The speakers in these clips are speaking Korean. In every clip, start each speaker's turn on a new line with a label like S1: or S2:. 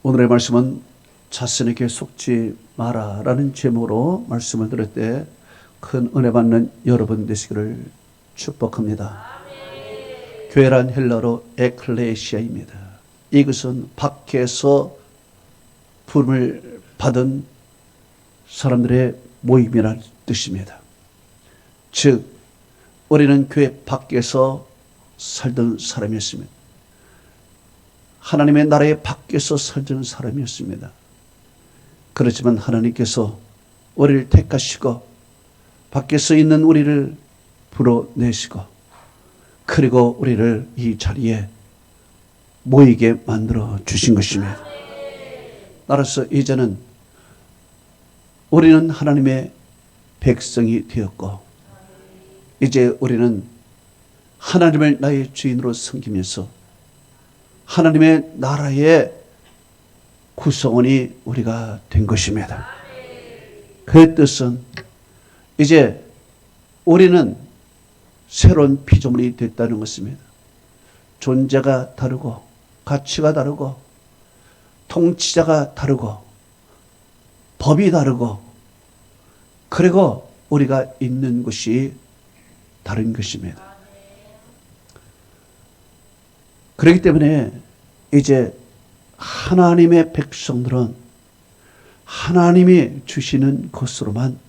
S1: 오늘의 말씀은 자신에게 속지 마라라는 제목으로 말씀을 들을 때 큰 은혜 받는 여러분 되시기를 축복합니다. 교회란 헬라어로 에클레시아입니다. 이것은 밖에서 부름을 받은 사람들의 모임이라는 뜻입니다. 즉 우리는 교회 밖에서 살던 사람이었습니다. 하나님의 나라의 밖에서 살던 사람이었습니다. 그렇지만 하나님께서 우리를 택하시고 밖에서 있는 우리를 불어내시고 그리고 우리를 이 자리에 모이게 만들어 주신 것입니다. 따라서 이제는 우리는 하나님의 백성이 되었고 이제 우리는 하나님을 나의 주인으로 섬기면서 하나님의 나라의 구성원이 우리가 된 것입니다. 그 뜻은 이제 우리는 새로운 피조물이 됐다는 것입니다. 존재가 다르고 가치가 다르고 통치자가 다르고 법이 다르고 그리고 우리가 있는 곳이 다른 것입니다. 그렇기 때문에 이제 하나님의 백성들은 하나님이 주시는 것으로만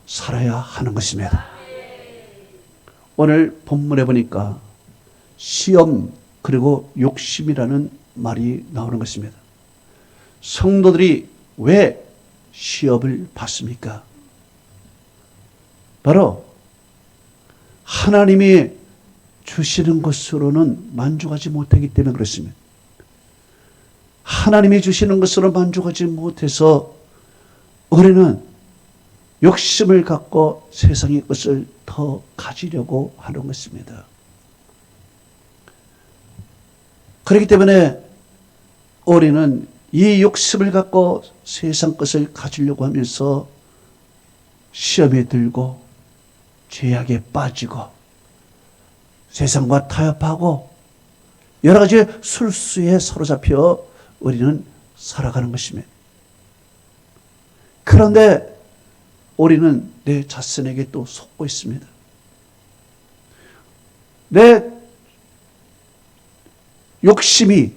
S1: 살아야 하는 것입니다. 오늘 본문에 보니까 시험 그리고 욕심이라는 말이 나오는 것입니다. 성도들이 왜 시험을 받습니까? 바로 하나님이 주시는 것으로는 만족하지 못하기 때문에 그렇습니다. 하나님이 주시는 것으로 만족하지 못해서 우리는 욕심을 갖고 세상의 것을 더 가지려고 하는 것입니다. 그렇기 때문에 우리는 이 욕심을 갖고 세상 것을 가지려고 하면서 시험에 들고 죄악에 빠지고 세상과 타협하고 여러 가지 술수에 사로잡혀 우리는 살아가는 것입니다. 그런데 우리는 내 자신에게 또 속고 있습니다. 내 욕심이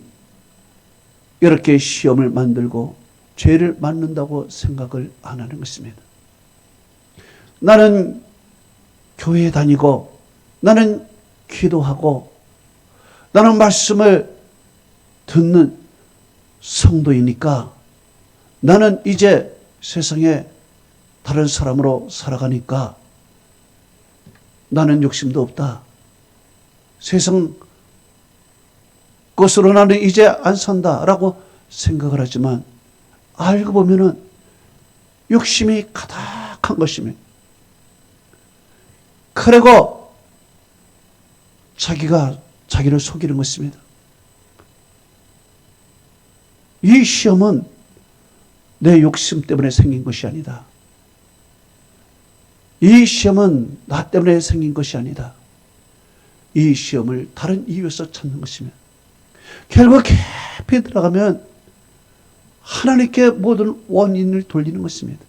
S1: 이렇게 시험을 만들고 죄를 만든다고 생각을 안 하는 것입니다. 나는 교회에 다니고 나는 기도하고 나는 말씀을 듣는 성도이니까 나는 이제 세상에 다른 사람으로 살아가니까 나는 욕심도 없다. 세상 것으로 나는 이제 안 산다라고 생각을 하지만 알고 보면은 욕심이 가득한 것입니다. 그리고 자기가 자기를 속이는 것입니다. 이 시험은 내 욕심 때문에 생긴 것이 아니다. 이 시험은 나 때문에 생긴 것이 아니다. 이 시험을 다른 이유에서 찾는 것입니다. 결국 깊이 들어가면 하나님께 모든 원인을 돌리는 것입니다.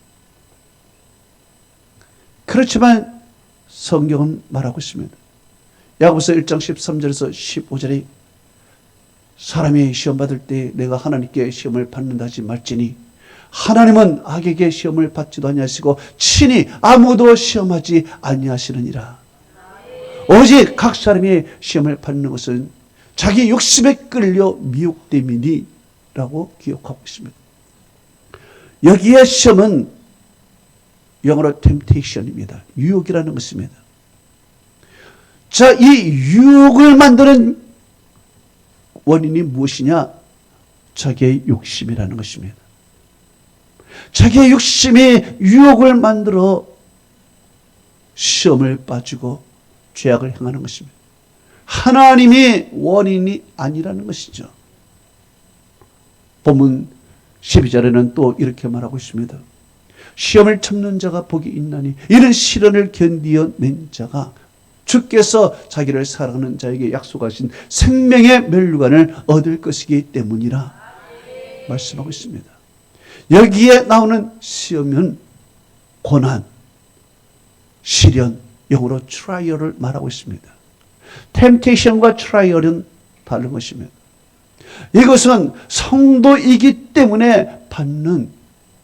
S1: 그렇지만 성경은 말하고 있습니다. 야고보서 1장 13절에서 15절에 사람이 시험 받을 때 내가 하나님께 시험을 받는다 하지 말지니 하나님은 악에게 시험을 받지도 아니하시고 친히 아무도 시험하지 아니하시느니라. 오직 각 사람이 시험을 받는 것은 자기 욕심에 끌려 미혹됨이니 라고 기억하고 있습니다. 여기에 시험은 영어로 temptation입니다. 유혹이라는 것입니다. 자, 이 유혹을 만드는 원인이 무엇이냐? 자기의 욕심이라는 것입니다. 자기의 욕심이 유혹을 만들어 시험을 빠지고 죄악을 행하는 것입니다. 하나님이 원인이 아니라는 것이죠. 본문 12절에는 또 이렇게 말하고 있습니다. 시험을 참는 자가 복이 있나니 이는 시련을 견디어 낸 자가 주께서 자기를 사랑하는 자에게 약속하신 생명의 멸류관을 얻을 것이기 때문이라 말씀하고 있습니다. 여기에 나오는 시험은 고난, 시련, 영어로 트라이얼을 말하고 있습니다. 템테이션과 트라이얼은 다른 것입니다. 이것은 성도이기 때문에 받는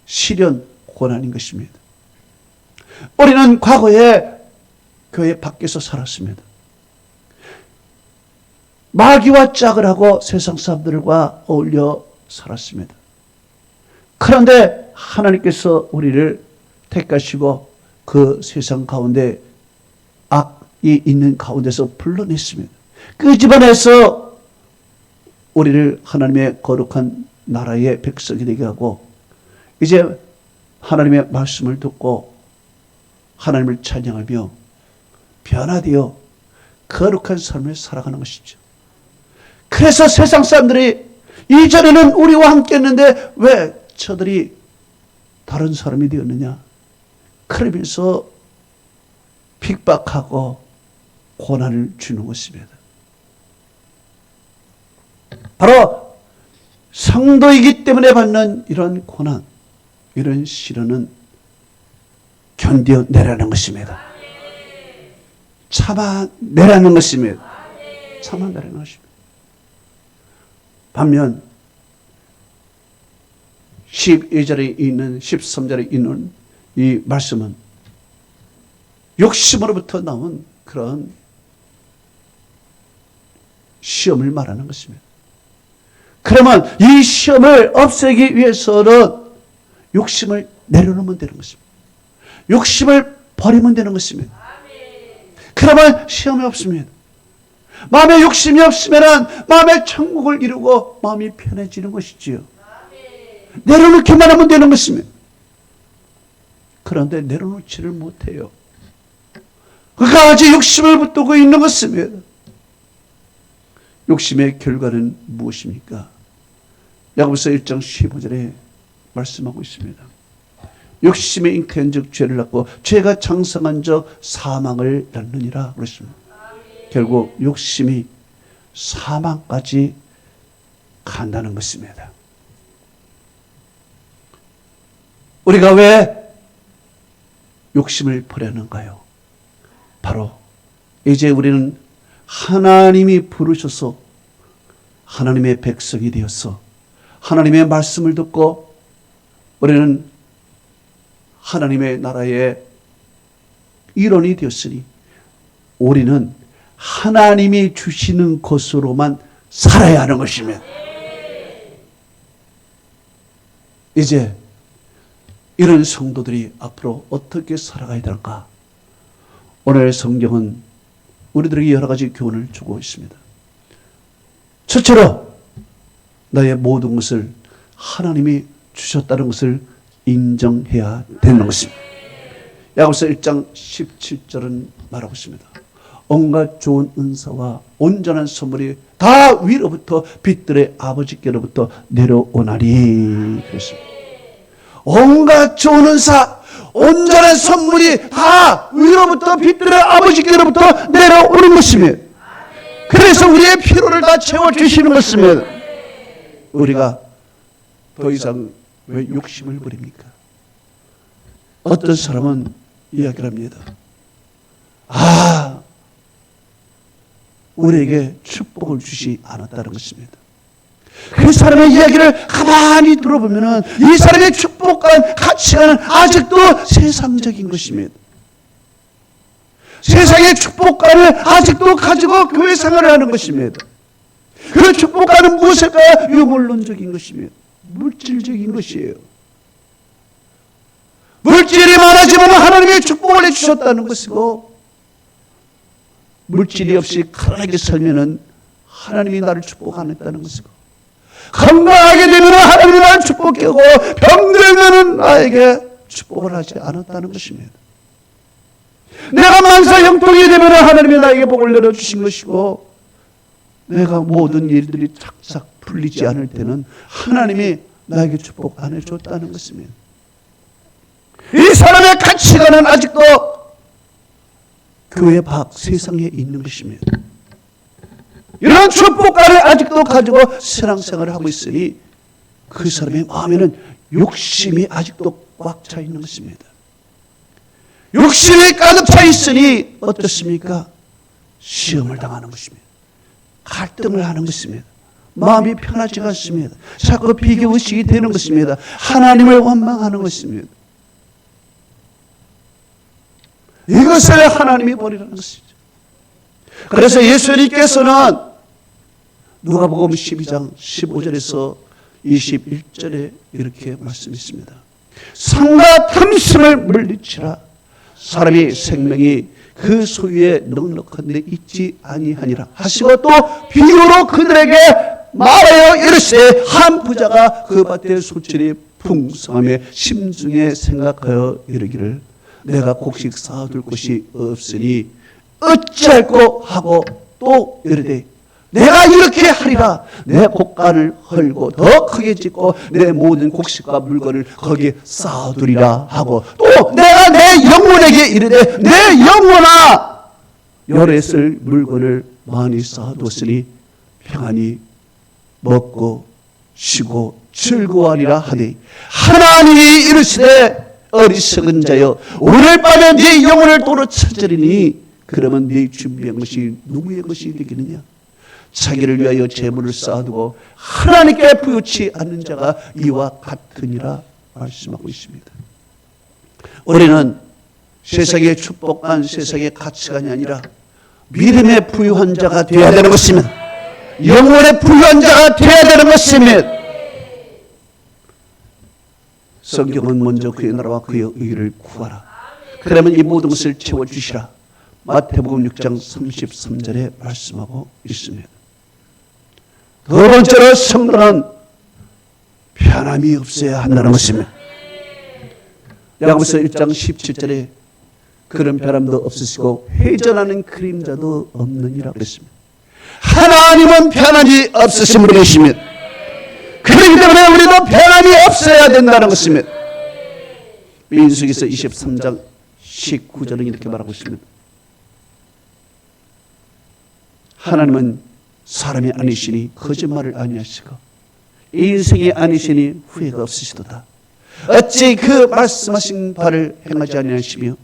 S1: 시련, 고난인 것입니다. 우리는 과거에 교회 밖에서 살았습니다. 마귀와 짝을 하고 세상 사람들과 어울려 살았습니다. 그런데 하나님께서 우리를 택하시고 그 세상 가운데 악이 있는 가운데서 불러냈습니다. 그 집안에서 우리를 하나님의 거룩한 나라의 백성이 되게 하고 이제 하나님의 말씀을 듣고 하나님을 찬양하며 변화되어 거룩한 삶을 살아가는 것이죠. 그래서 세상 사람들이 이전에는 우리와 함께 했는데 왜 저들이 다른 사람이 되었느냐, 그러면서 핍박하고 고난을 주는 것입니다. 바로 성도이기 때문에 받는 이런 고난, 이런 시련은 견뎌내라는 것입니다. 참아내라는 것입니다. 참아내라는 것입니다. 반면 12절에 있는 13절에 있는 이 말씀은 욕심으로부터 나온 그런 시험을 말하는 것입니다. 그러면 이 시험을 없애기 위해서는 욕심을 내려놓으면 되는 것입니다. 욕심을 버리면 되는 것입니다. 그러면 시험이 없습니다. 마음에 욕심이 없으면 마음의 천국을 이루고 마음이 편해지는 것이지요. 내려놓기만 하면 되는 것입니다. 그런데 내려놓지를 못해요. 그가 아직 욕심을 붙들고 있는 것입니다. 욕심의 결과는 무엇입니까? 야고보서 1장 15절에 말씀하고 있습니다. 욕심에 잉태한 적 죄를 낳고 죄가 장성한 적 사망을 낳느니라 그랬습니다. 결국 욕심이 사망까지 간다는 것입니다. 우리가 왜 욕심을 버렸는가요? 바로 이제 우리는 하나님이 부르셔서 하나님의 백성이 되어서 하나님의 말씀을 듣고 우리는 하나님의 나라의 일원이 되었으니 우리는 하나님이 주시는 것으로만 살아야 하는 것입니다. 이제 이런 성도들이 앞으로 어떻게 살아가야 될까? 오늘 성경은 우리들에게 여러 가지 교훈을 주고 있습니다. 첫째로 나의 모든 것을 하나님이 주셨다는 것을 인정해야 되는 것입니다. 야고보서 1장 17절은 말하고 있습니다. 온갖 좋은 은사와 온전한 선물이 다 위로부터 빛들의 아버지께로부터 내려오나니 그랬습니다. 온갖 좋은 은사, 온전한 선물이 다 위로부터 빛들의 아버지께로부터 내려오는 것입니다. 그래서 우리의 필요를 다 채워주시는 것입니다. 우리가 더 이상 왜 욕심을 부립니까? 어떤 사람은 이야기를 합니다. 우리에게 축복을 주시 않았다는 것입니다. 그 사람의 이야기를 가만히 들어보면 이 사람의 축복과 가치관은 아직도 세상적인 것입니다. 세상의 축복관을 아직도 가지고 교회 생활을 하는 것입니다. 그 축복관은 무엇일까요? 유물론적인 것입니다. 물질적인 것이에요. 물질이 많아지면 하나님의 축복을 해주셨다는 것이고, 물질이 없이 가난하게 살면 하나님이 나를 축복 안 했다는 것이고, 건강하게 되면 하나님이 나를 축복하고 병들면 나에게 축복을 하지 않았다는 것입니다. 내가 만사 형통이 되면 하나님이 나에게 복을 내려주신 것이고, 내가 모든 일들이 착착 풀리지 않을 때는 하나님이 나에게 축복 안 해줬다는 것입니다. 이 사람의 가치관은 아직도 교회 밖 세상에 있는 것입니다. 이런 축복관을 아직도 가지고 신앙생활을 하고 있으니 그 사람의 마음에는 욕심이 아직도 꽉 차 있는 것입니다. 욕심이 가득 차 있으니 어떻습니까? 시험을 당하는 것입니다. 갈등을 하는 것입니다. 마음이 편하지가 않습니다. 자꾸 비교의식이 되는 것입니다. 하나님을 원망하는 것입니다. 이것을 하나님이 버리라는 것이죠. 그래서 예수님께서는 누가복음 12장 15절에서 21절에 이렇게 말씀했습니다. 성과 탐심을 물리치라. 사람이 생명이 그 소유에 넉넉한데 있지 아니하니라 하시고 또 비유로 그들에게 말하여 이르시되 한 부자가 그 밭에 소출이 풍성함에 심중에 생각하여 이르기를 내가 곡식 쌓아둘 곳이 없으니 어찌할꼬 하고 또 이르되 내가 이렇게 하리라. 내 곡간을 헐고 더 크게 짓고 내 모든 곡식과 물건을 거기에 쌓아두리라 하고 또 내가 내 영혼에게 이르되 내 영혼아 열에 쓸 물건을 많이 쌓아두었으니 평안히 먹고 쉬고 즐거워하리라 하니 하나님이 이르시되 어리석은 자여 오늘 밤에 네 영혼을 도로 찾으리니 그러면 네 준비한 것이 누구의 것이 되겠느냐. 자기를 위하여 재물을 쌓아두고 하나님께 부요치 않는 자가 이와 같으니라 말씀하고 있습니다. 우리는 세상의 축복관, 세상의 가치관이 아니라 믿음의 부유한 자가 되어야 되는 것입니다. 영혼의 부유한 자가 되어야 되는 것입니다. 성경은 먼저 그의 나라와 그의 의를 구하라. 그러면 이 모든 것을 채워주시라. 마태복음 6장 33절에 말씀하고 있습니다. 두 번째로 성도는 편함이 없어야 한다는 것입니다. 야고보서 1장 17절에 그런 편함도 없으시고 회전하는 그림자도 없느니라 그랬습니다. 하나님은 편함이 없으신 분이십니다. 그렇기 때문에 우리도 편함이 없어야 된다는 것입니다. 민수기서 23장 19절은 이렇게 말하고 있습니다. 하나님은 사람이 아니시니 거짓말을 아니하시고 인생이 아니시니 후회가 없으시도다. 어찌 그 말씀하신 바를 행하지 아니하시며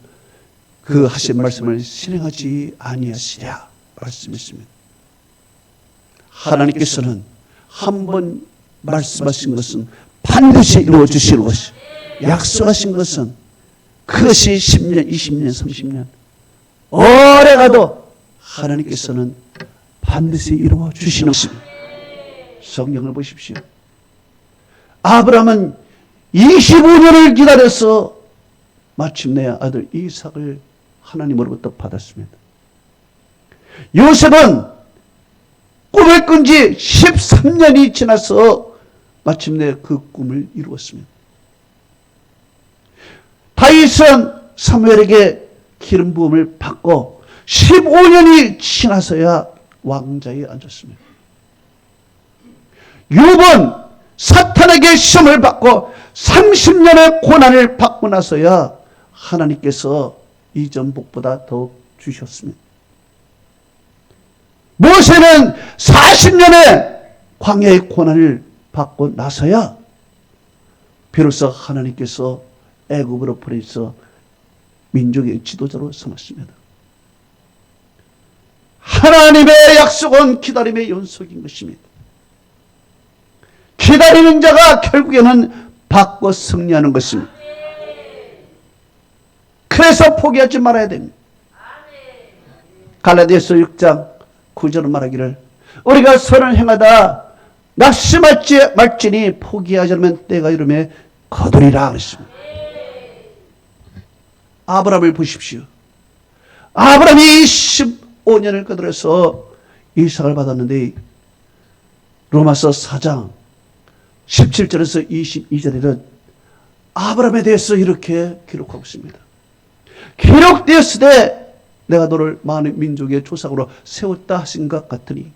S1: 그 하신 말씀을 실행하지 아니하시랴 말씀했습니다. 하나님께서는 한 번 말씀하신 것은 반드시 이루어 주시는 것이, 약속하신 것은 그것이 10년, 20년, 30년 오래 가도 하나님께서는 반드시 이루어 주시는 것입니다. 성경을 보십시오. 아브라함은 25년을 기다려서 마침내 아들 이삭을 하나님으로부터 받았습니다. 요셉은 꿈을 꾼 지 13년이 지나서 마침내 그 꿈을 이루었습니다. 다윗은 사무엘에게 기름 부음을 받고 15년이 지나서야 왕자에 앉았습니다. 욥은 사탄에게 시험을 받고 30년의 고난을 받고 나서야 하나님께서 이전 복보다 더 주셨습니다. 모세는 40년의 광야의 고난을 받고 나서야 비로소 하나님께서 애굽으로 보내서 민족의 지도자로 삼았습니다. 하나님의 약속은 기다림의 연속인 것입니다. 기다리는 자가 결국에는 받고 승리하는 것입니다. 그래서 포기하지 말아야 됩니다. 갈라디아서 6장 9절은 말하기를 우리가 선을 행하다 낙심할지 말지니 포기하지 않으면 때가 이르매 거두리라 그랬습니다. 아브라함을 보십시오. 아브라함이 15년을 거들어서 이삭을 받았는데 로마서 4장 17절에서 22절에는 아브라함에 대해서 이렇게 기록하고 있습니다. 기록되었을 때 내가 너를 많은 민족의 조상으로 세웠다 하신 것 같으니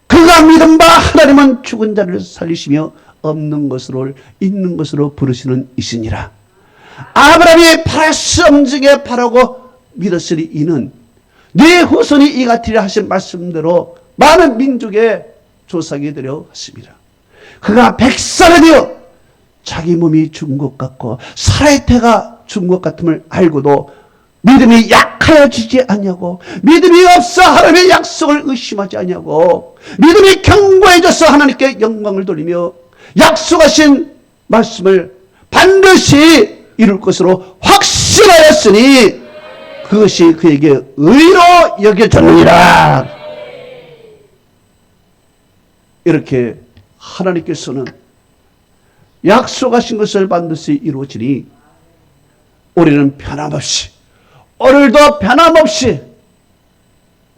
S1: 그가 믿은 바 하나님은 죽은 자를 살리시며 없는 것으로 있는 것으로 부르시는 이시니라. 아브라함이 바랄 수 없게 바라고 믿었으니 이는 네 후손이 이 같으리라 하신 말씀대로 많은 민족의 조상이 되려 하십니다. 그가 백살이 되어 자기 몸이 죽은 것 같고 살아의 태가 죽은 것 같음을 알고도 믿음이 약하여지지 않냐고, 믿음이 없어 하나님의 약속을 의심하지 않냐고, 믿음이 견고해져서 하나님께 영광을 돌리며 약속하신 말씀을 반드시 이룰 것으로 확신하였으니 그것이 그에게 의로 여겨졌느니라. 이렇게 하나님께서는 약속하신 것을 반드시 이루어지니 우리는 변함없이, 오늘도 변함없이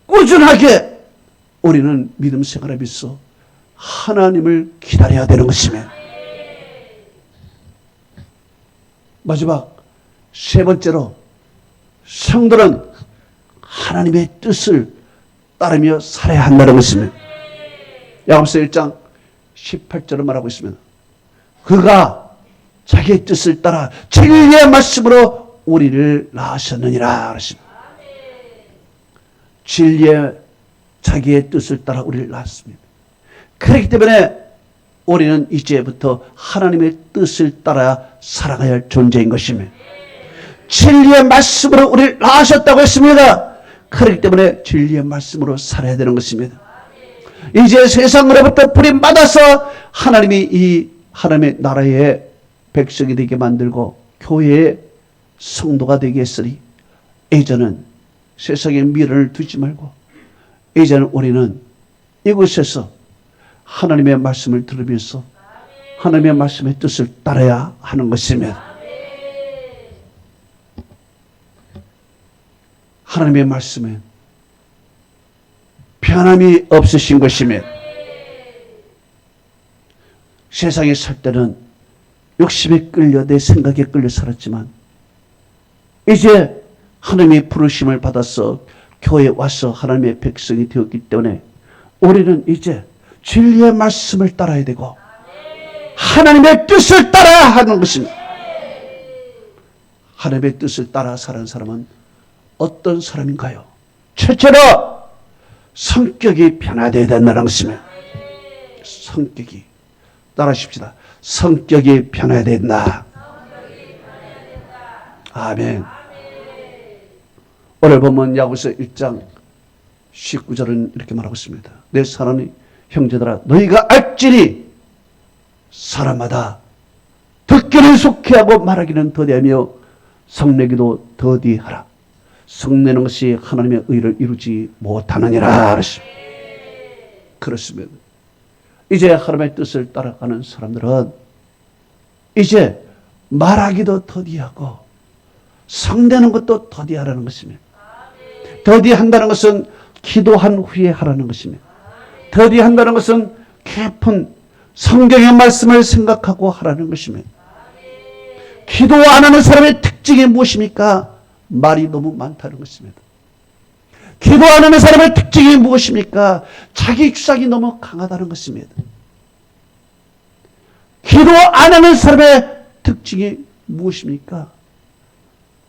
S1: 꾸준하게 우리는 믿음 생활에 비해서 하나님을 기다려야 되는 것이며, 마지막 세 번째로 성도는 하나님의 뜻을 따르며 살아야 한다는 것입니다. 야고보서 1장 18절을 말하고 있습니다. 그가 자기의 뜻을 따라 진리의 말씀으로 우리를 낳으셨느니라 그러십니다. 진리의 자기의 뜻을 따라 우리를 낳았습니다. 그렇기 때문에 우리는 이제부터 하나님의 뜻을 따라 살아가야 할 존재인 것입니다. 진리의 말씀으로 우리를 낳으셨다고 했습니다. 그렇기 때문에 진리의 말씀으로 살아야 되는 것입니다. 이제 세상으로부터 버림받아서 하나님이 이 하나님의 나라의 백성이 되게 만들고 교회의 성도가 되게 했으니 이제는 세상에 미련을 두지 말고 이제는 우리는 이곳에서 하나님의 말씀을 들으면서 하나님의 말씀의 뜻을 따라야 하는 것입니다. 하나님의 말씀은 변함이 없으신 것이며, 세상에 살 때는 욕심에 끌려 내 생각에 끌려 살았지만 이제 하나님의 부르심을 받아서 교회에 와서 하나님의 백성이 되었기 때문에 우리는 이제 진리의 말씀을 따라야 되고 하나님의 뜻을 따라야 하는 것입니다. 하나님의 뜻을 따라 사는 사람은 어떤 사람인가요? 첫째로 성격이 변화되어야 된다는 것입니다. 성격이, 따라하십시다. 성격이 변화해야 된다. 아멘. 오늘 보면 야고보서 1장 19절은 이렇게 말하고 있습니다. 내 사랑하는 형제들아, 너희가 알지니 사람마다 듣기는 속히하고 말하기는 더디하며 성내기도 더디하라. 성내는 것이 하나님의 의를 이루지 못하느니라. 그렇습니다. 이제 하나님의 뜻을 따라가는 사람들은 이제 말하기도 더디하고 성내는 것도 더디하라는 것입니다. 더디한다는 것은 기도한 후에 하라는 것입니다. 더디한다는 것은 깊은 성경의 말씀을 생각하고 하라는 것입니다. 기도 안 하는 사람의 특징이 무엇입니까? 말이 너무 많다는 것입니다. 기도 안 하는 사람의 특징이 무엇입니까? 자기 주장이 너무 강하다는 것입니다. 기도 안 하는 사람의 특징이 무엇입니까?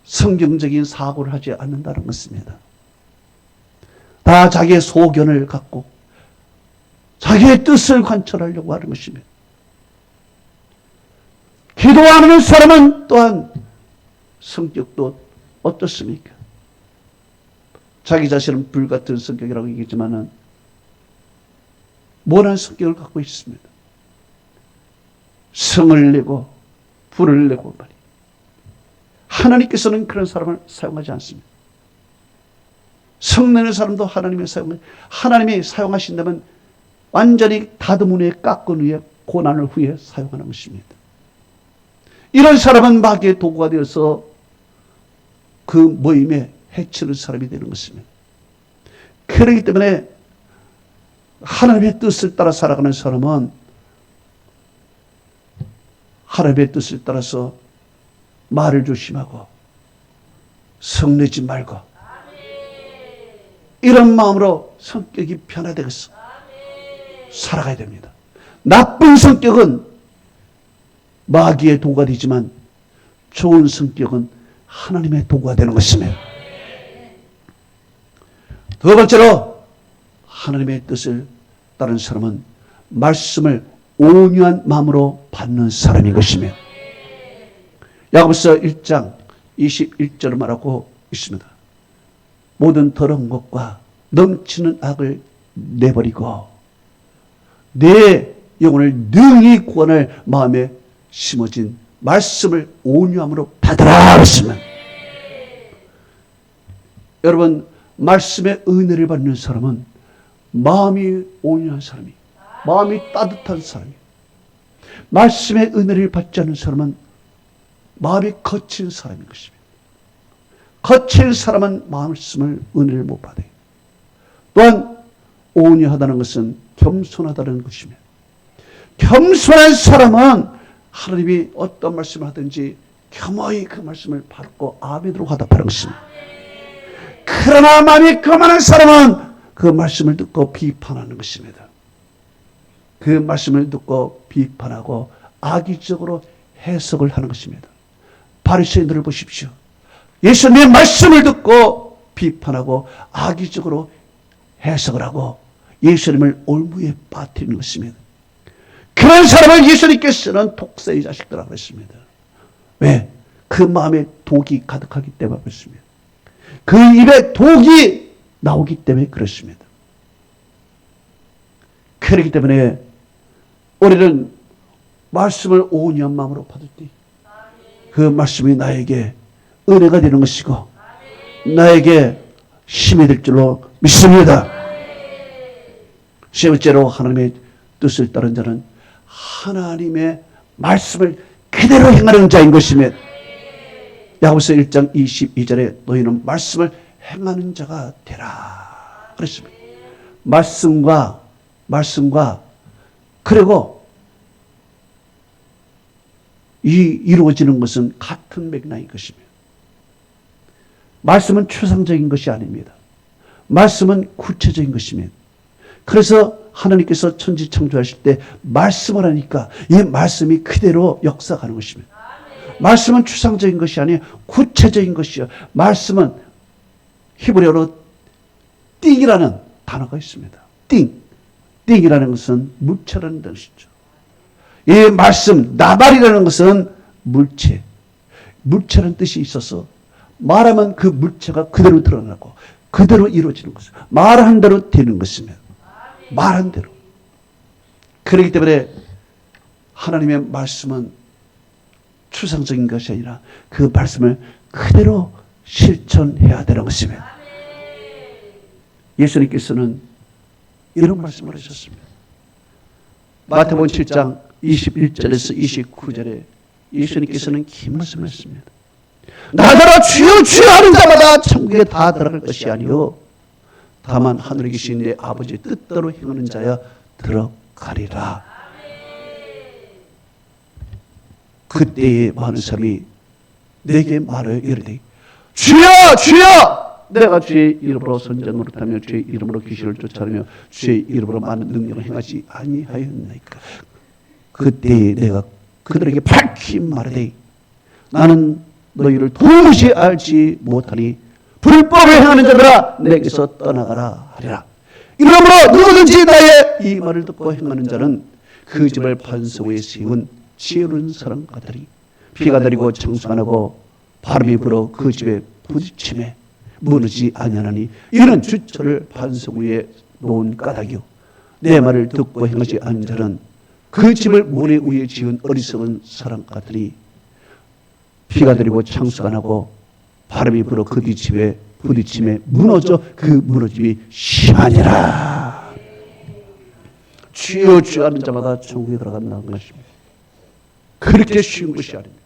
S1: 성경적인 사고를 하지 않는다는 것입니다. 다 자기의 소견을 갖고 자기의 뜻을 관철하려고 하는 것입니다. 기도 안 하는 사람은 또한 성격도 어떻습니까? 자기 자신은 불같은 성격이라고 얘기했지만은 모난 성격을 갖고 있습니다. 성을 내고 불을 내고 말이에요. 하나님께서는 그런 사람을 사용하지 않습니다. 성내는 사람도 하나님이 사용하신다면 완전히 다듬은 후에 깎은 후에 고난을 후에 사용하는 것입니다. 이런 사람은 마귀의 도구가 되어서 그 모임에 해치는 사람이 되는 것입니다. 그렇기 때문에 하나님의 뜻을 따라 살아가는 사람은 하나님의 뜻을 따라서 말을 조심하고 성내지 말고 이런 마음으로 성격이 변화되겠어 살아가야 됩니다. 나쁜 성격은 마귀의 도구가 되지만 좋은 성격은 하나님의 도구가 되는 것입니다. 두 번째로 하나님의 뜻을 따르는 사람은 말씀을 온유한 마음으로 받는 사람인 것이며, 야고보서 1장 21절을 말하고 있습니다. 모든 더러운 것과 넘치는 악을 내버리고 내 영혼을 능히 구원할 마음에 심어진 말씀을 온유함으로 받으라 그랬으면, 여러분, 말씀의 은혜를 받는 사람은 마음이 온유한 사람이, 마음이 따뜻한 사람이, 말씀의 은혜를 받지 않는 사람은 마음이 거친 사람인 것입니다. 거친 사람은 말씀을 은혜를 못 받아요. 또한 온유하다는 것은 겸손하다는 것이며, 겸손한 사람은 하나님이 어떤 말씀을 하든지 겸허히 그 말씀을 받고 아멘으로 화답하는 것입니다. 그러나 마음이 거만한 사람은 그 말씀을 듣고 비판하는 것입니다. 그 말씀을 듣고 비판하고 악의적으로 해석을 하는 것입니다. 바리새인들을 보십시오. 예수님의 말씀을 듣고 비판하고 악의적으로 해석을 하고 예수님을 올무에 빠뜨리는 것입니다. 그런 사람을 예수님께서는 독사의 자식들이라고 그랬습니다. 왜? 그 마음에 독이 가득하기 때문에 그렇습니다. 그 입에 독이 나오기 때문에 그렇습니다. 그렇기 때문에 우리는 말씀을 온유한 마음으로 받을 때 그 말씀이 나에게 은혜가 되는 것이고 나에게 힘이 될 줄로 믿습니다. 세 번째로, 하나님의 뜻을 따른 자는 하나님의 말씀을 그대로 행하는 자인 것이며, 야고보서 1장 22절에 너희는 말씀을 행하는 자가 되라 그랬습니다. 말씀과 그리고 이 이루어지는 것은 같은 맥락인 것입니다. 말씀은 추상적인 것이 아닙니다. 말씀은 구체적인 것입니다. 그래서 하나님께서 천지 창조하실 때 말씀을 하니까 이 말씀이 그대로 역사하는 것입니다. 말씀은 추상적인 것이 아니에요. 구체적인 것이요. 말씀은 히브리어로 띵이라는 단어가 있습니다. 띵이라는 것은 물체라는 뜻이죠. 이 말씀, 나발이라는 것은 물체라는 뜻이 있어서 말하면 그 물체가 그대로 드러나고 그대로 이루어지는 것을, 말한 대로 되는 것이며, 말한 대로. 그렇기 때문에 하나님의 말씀은 추상적인 것이 아니라 그 말씀을 그대로 실천해야 되는 것입니다. 예수님께서는 이런 말씀을 하셨습니다. 마태복음 7장 21절에서 29절에 예수님께서는 긴 말씀을 했습니다. 나더러 주여 주여 하는 자마다 천국에 다 들어갈 것이 아니요 다만 하늘에 계신 내 아버지의 뜻대로 행하는 자야 들어가리라. 그때에 많은 사람이 내게 말하여 이르되 주여 주여 내가 주의 이름으로 선지자 노릇하며 주의 이름으로 귀신을 쫓아내며 주의 이름으로 많은 능력을 행하지 아니하였나이까. 그때에 내가 그들에게 밝히 말하되 나는 너희를 도무지 알지 못하니 불법을 행하는 자들아 내게서 떠나가라 하리라. 이러므로 누구든지 나의 이 말을 듣고 행하는 자는 그 집을 반석 위에 세운 지혜로운 사람 같으니 비가 내리고 청소 안 하고 바람이 불어 그 집에 부딪힘에 무너지지 아니하나니 이는 주철을 반석 위에 놓은 까닭이요 내 말을 듣고 행하지 않은 자는 그 집을 모래 위에 지은 어리석은 사람 같으니 비가 내리고 창수가 나고 바람이 불어 그 집에 부딪힘에 무너져 그 무너짐이 심하니라. 주여 주여 하는 자마다 천국에 들어간다는 것입니다. 그렇게 쉬운 것이 아닙니다.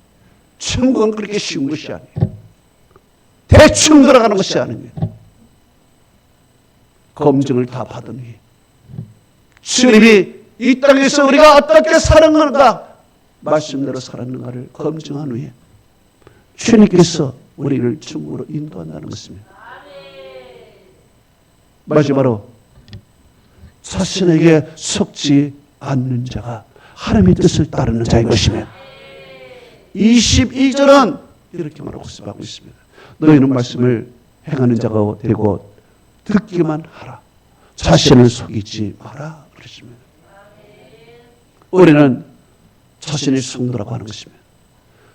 S1: 천국은 그렇게 쉬운 것이 아니에요. 대충 들어가는 것이 아닙니다. 검증을 다 받은 후에 주님이 이 땅에서 우리가 어떻게 살았는가, 말씀대로 살았는가를 검증한 후에 주님께서 우리를 천국으로 인도한다는 것입니다. 마지막으로 자신에게 속지 않는 자가 하나님의 뜻을 따르는 자인 것이며 22절은 이렇게 말하고 있습니다. 너희는 말씀을 행하는 자가 되고 듣기만 하라. 자신을 속이지 마라. 그렇습니다. 우리는 자신이 성도라고 하는 것입니다.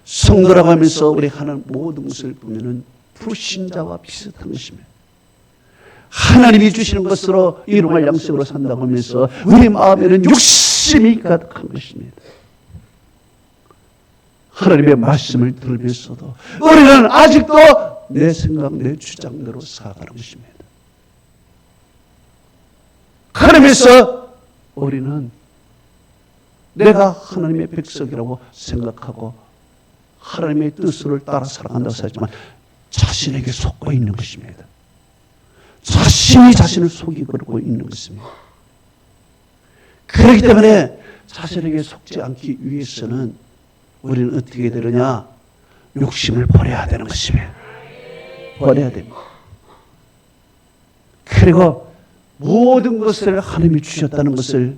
S1: 성도라고 하면서 우리 하는 모든 것을 보면은 불신자와 비슷한 것입니다. 하나님이 주시는 것으로 일용할 양식으로 산다고 하면서 우리 마음에는 욕심이 가득한 것입니다. 하나님의 말씀을 들으면서도 우리는 아직도 내 생각, 내 주장대로 살아가는 것입니다. 그러면서 우리는 내가 하나님의 백성이라고 생각하고 하나님의 뜻을 따라 살아간다고 하지만 자신에게 속고 있는 것입니다. 자신이 자신을 속이고 있는 것입니다. 그렇기 때문에 자신에게 속지 않기 위해서는 우리는 어떻게 되느냐? 욕심을 버려야 되는 것입니다. 버려야 됩니다. 그리고 모든 것을 하나님이 주셨다는 것을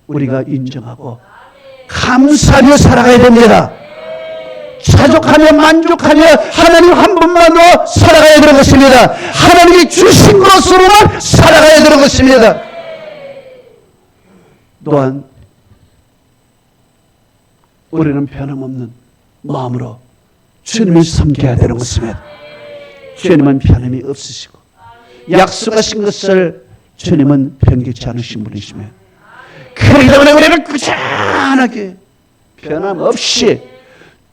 S1: 우리가 인정하고 감사하며 살아가야 됩니다. 자족하며 만족하며 하나님 한 분만으로 살아가야 되는 것입니다. 하나님이 주신 것으로만 살아가야 되는 것입니다. 또한 우리는 변함없는 마음으로 주님을 섬겨야 되는 것입니다. 주님은 변함이 없으시고 약속하신 것을 주님은 변개치 않으신 분이시며 그렇기 때문에 우리는 꾸준하게 변함없이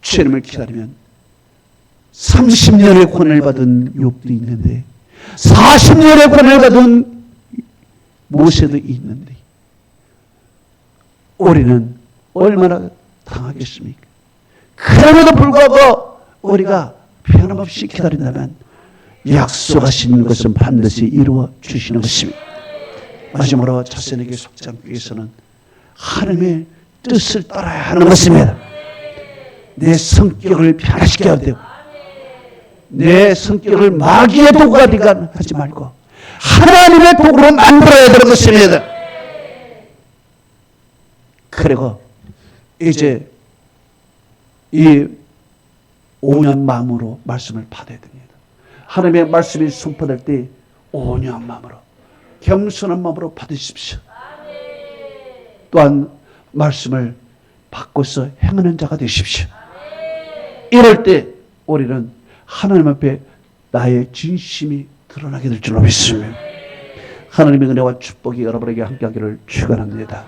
S1: 주님을 기다리면 30년의 권을 받은 욥도 있는데 40년의 권을 받은 모세도 있는데 우리는 얼마나 당하겠습니까? 그럼에도 불구하고 우리가 변함없이 기다린다면 약속하신 것은 반드시 이루어 주시는 것입니다. 마지막으로 자신에게 속지 않기 위해서는 하나님의 뜻을 따라야 하는 것입니다. 내 성격을 변화시켜야 되고 내 성격을 마귀의 도구가 되게 하지 말고 하나님의 도구로 만들어야 되는 것입니다. 그리고 이제 이 온유한 마음으로 말씀을 받아야 됩니다. 하나님의 말씀이 선포될 때 온유한 마음으로 겸손한 마음으로 받으십시오. 또한 말씀을 바꿔서 행하는 자가 되십시오. 이럴 때 우리는 하나님 앞에 나의 진심이 드러나게 될 줄로 믿습니다. 하나님의 은혜와 축복이 여러분에게 함께하기를 축원합니다.